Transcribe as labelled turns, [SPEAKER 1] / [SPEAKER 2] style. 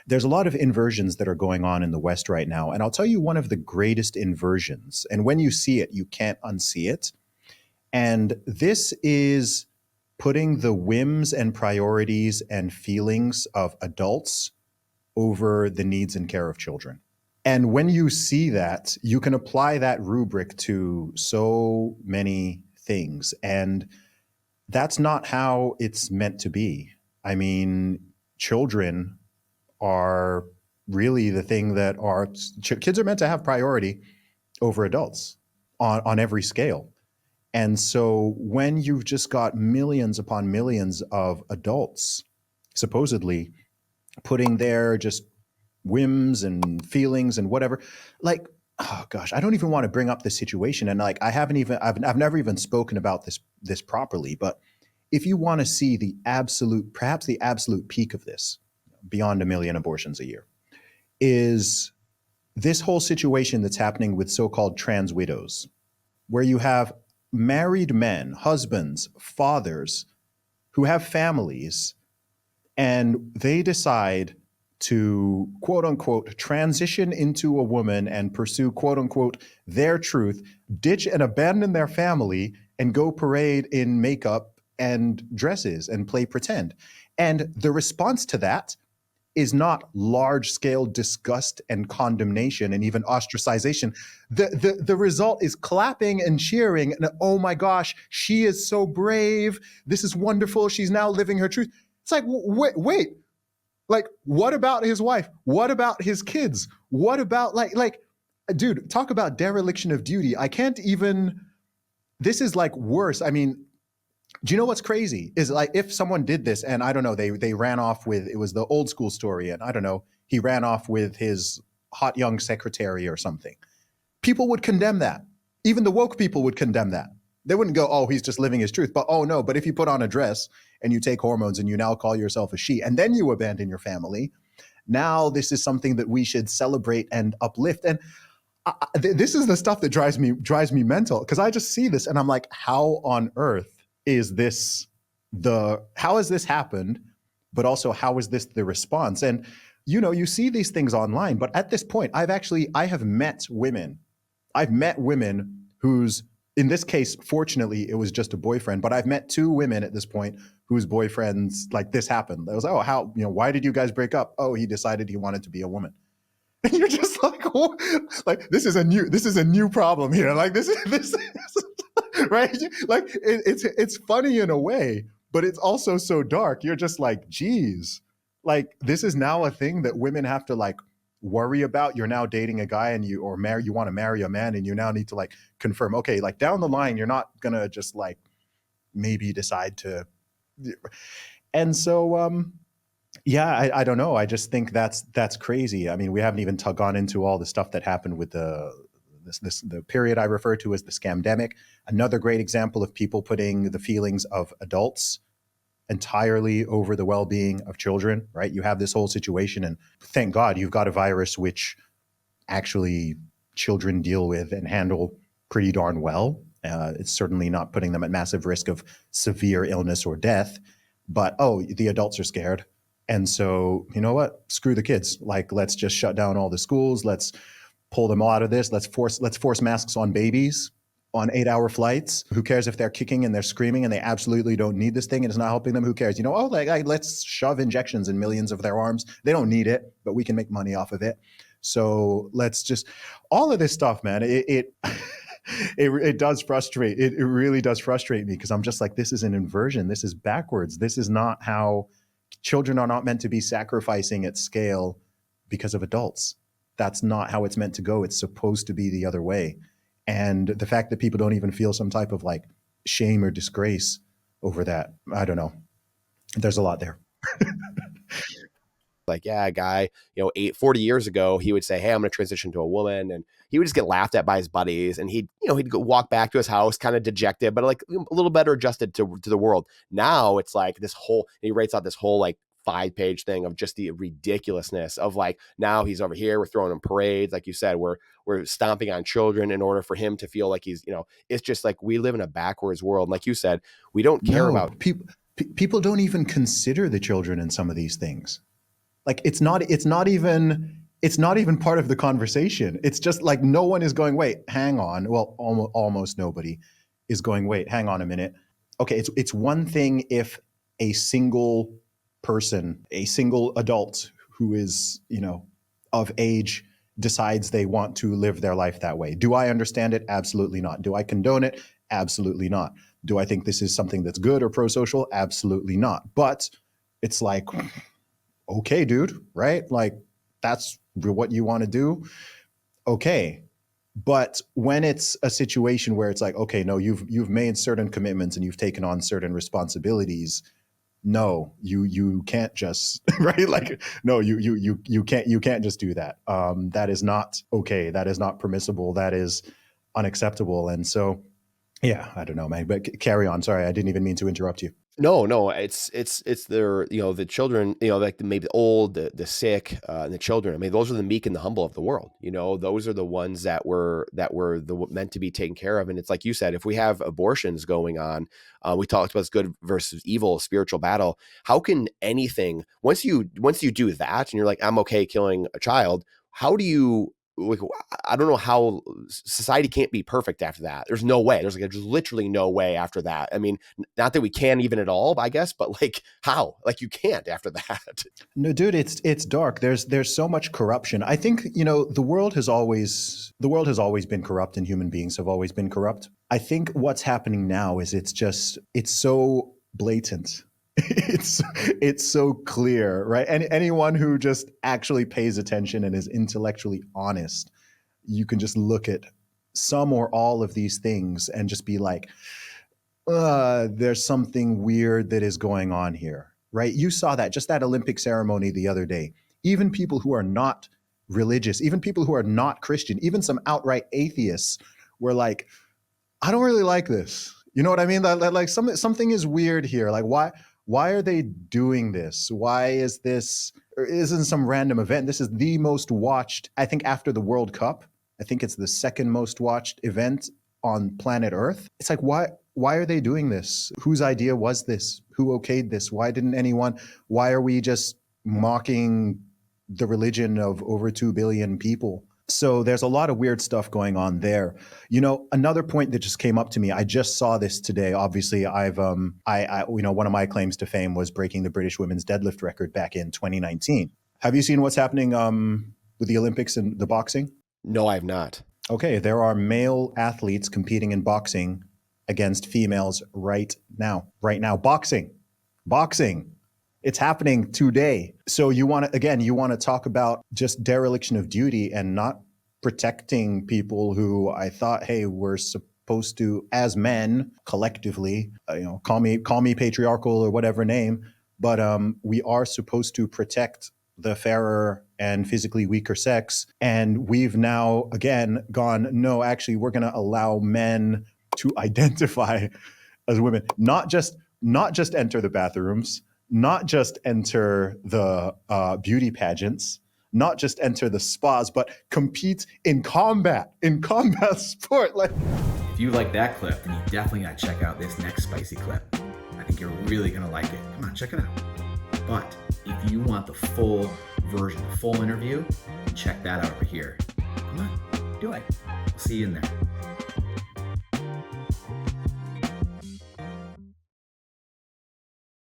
[SPEAKER 1] There's a lot of inversions that are going on in the West right now. And I'll tell you one of the greatest inversions. And when you see it, you can't unsee it. And this is putting the whims and priorities and feelings of adults over the needs and care of children. And when you see that, you can apply that rubric to so many things. And that's not how it's meant to be. I mean, children are really the thing that are kids are meant to have priority over adults on every scale. And so when you've just got millions upon millions of adults supposedly putting their just whims and feelings and whatever, like, oh gosh, I don't even want to bring up this situation. And like, I've never even spoken about this properly, but if you want to see the absolute, perhaps the absolute peak of this, beyond 1 million abortions a year, is this whole situation that's happening with so-called trans widows, where you have married men, husbands, fathers who have families, and they decide to, quote unquote, transition into a woman and pursue, quote unquote, their truth, ditch and abandon their family and go parade in makeup and dresses and play pretend. And the response to that is not large scale disgust and condemnation and even ostracization. The result is clapping and cheering and, oh my gosh, she is so brave. This is wonderful. She's now living her truth. It's like, wait, like, what about his wife? What about his kids? What about like, dude, talk about dereliction of duty. I can't even, this is like worse. I mean, do you know what's crazy is like if someone did this and I don't know, they ran off with, it was the old school story and I don't know, he ran off with his hot young secretary or something. People would condemn that. Even the woke people would condemn that. They wouldn't go, oh, he's just living his truth. But oh no, but if you put on a dress and you take hormones and you now call yourself a she and then you abandon your family, now this is something that we should celebrate and uplift. And this is the stuff that drives me mental because I just see this and I'm like, how on earth is this how has this happened? But also, how is this the response? And, you know, you see these things online, but at this point, I have met women. I've met women whose, in this case, fortunately, it was just a boyfriend, but I've met 2 women at this point whose boyfriends, like this happened. I was like, oh, how, you know, why did you guys break up? Oh, he decided he wanted to be a woman. And you're just like, oh, like this is a new problem here. Like this is right? Like it's funny in a way, but it's also so dark. You're just like, geez, like this is now a thing that women have to like worry about. You're now dating a guy and you want to marry a man and you now need to like confirm, okay, like down the line, you're not gonna just like maybe decide to. And so, yeah, I don't know. I just think that's crazy. I mean, we haven't even gone into all the stuff that happened with the period I refer to as the scamdemic. Another great example of people putting the feelings of adults entirely over the well-being of children, right? You have this whole situation and thank God you've got a virus which actually children deal with and handle pretty darn well. It's certainly not putting them at massive risk of severe illness or death, but oh, the adults are scared. And so, you know what? Screw the kids. Like, let's just shut down all the schools. Let's pull them all out of this. Let's force masks on babies on 8-hour flights. Who cares if they're kicking and they're screaming and they absolutely don't need this thing and it's not helping them? Who cares? You know, oh, like let's shove injections in millions of their arms. They don't need it, but we can make money off of it. So let's just, all of this stuff, man, it does frustrate. It really does frustrate me because I'm just like, this is an inversion. This is backwards. This is not how children are not meant to be sacrificing at scale because of adults. That's not how it's meant to go. It's supposed to be the other way. And the fact that people don't even feel some type of like shame or disgrace over that, I don't know. There's a lot there.
[SPEAKER 2] Like, yeah, a guy, 40 years ago, he would say, hey, I'm going to transition to a woman. And he would just get laughed at by his buddies. And he'd go walk back to his house kind of dejected, but like a little better adjusted to the world. Now it's like he writes out this whole like 5-page thing of just the ridiculousness of like, now he's over here, we're throwing him parades. Like you said, we're stomping on children in order for him to feel like he's, it's just like we live in a backwards world. And like you said, we don't care about
[SPEAKER 1] people don't even consider the children in some of these things. Like it's not even part of the conversation. It's just like no one is going, wait, hang on. Well, almost nobody is going, wait, hang on a minute. Okay, it's one thing if a single person, a single adult who is, of age decides they want to live their life that way. Do I understand it? Absolutely not. Do I condone it? Absolutely not. Do I think this is something that's good or pro-social? Absolutely not. But it's like, okay, dude, right? Like that's what you want to do. Okay. But when it's a situation where it's like, okay, no, you've made certain commitments and you've taken on certain responsibilities. No, you can't just right. Like, no, you can't just do that. That is not okay. That is not permissible. That is unacceptable. And so, yeah, I don't know, man. But carry on. Sorry, I didn't even mean to interrupt you.
[SPEAKER 2] No, it's their, the children, like maybe the old, the sick, and the children. I mean, those are the meek and the humble of the world. Those are the ones that were meant to be taken care of. And it's like you said, if we have abortions going on, we talked about this good versus evil spiritual battle. How can anything once you do that and you're like, I'm okay killing a child? How do you? Like, I don't know how society can't be perfect after that. There's no way. There's literally no way after that. I mean, not that we can even at all, I guess, but like how? Like you can't after that.
[SPEAKER 1] No, dude, it's dark. There's so much corruption. I think, the world has always been corrupt and human beings have always been corrupt. I think what's happening now is it's so blatant. It's so clear, right? And anyone who just actually pays attention and is intellectually honest, you can just look at some or all of these things and just be like, there's something weird that is going on here, right? You saw that, just that Olympic ceremony the other day. Even people who are not religious, even people who are not Christian, even some outright atheists were like, I don't really like this. You know what I mean? Like something is weird here. Like why are they doing this? Why is this? Or isn't some random event? This is the most watched, I think, after the World Cup. I think it's the second most watched event on planet Earth. It's like why are they doing this? Whose idea was this? Who okayed this? Why didn't anyone? Why are we just mocking the religion of over 2 billion people? So there's a lot of weird stuff going on there. Another point that just came up to me. I just saw this today. Obviously, one of my claims to fame was breaking the British women's deadlift record back in 2019. Have you seen what's happening with the Olympics and the boxing?
[SPEAKER 2] No, I have not.
[SPEAKER 1] Okay, there are male athletes competing in boxing against females right now. Right now, boxing. It's happening today. So you want to talk about just dereliction of duty and not protecting people who I thought, hey, we're supposed to, as men, collectively, call me patriarchal or whatever name, but we are supposed to protect the fairer and physically weaker sex. And we've now again gone, no, actually, we're going to allow men to identify as women, not just enter the bathrooms, not just enter the beauty pageants, not just enter the spas, but compete in combat sport. Like,
[SPEAKER 3] if you like that clip, then you definitely gotta check out this next spicy clip. I think you're really gonna like it. Come on, check it out. But if you want the full version, the full interview, check that out over here. Come on, do it. I'll see you in there.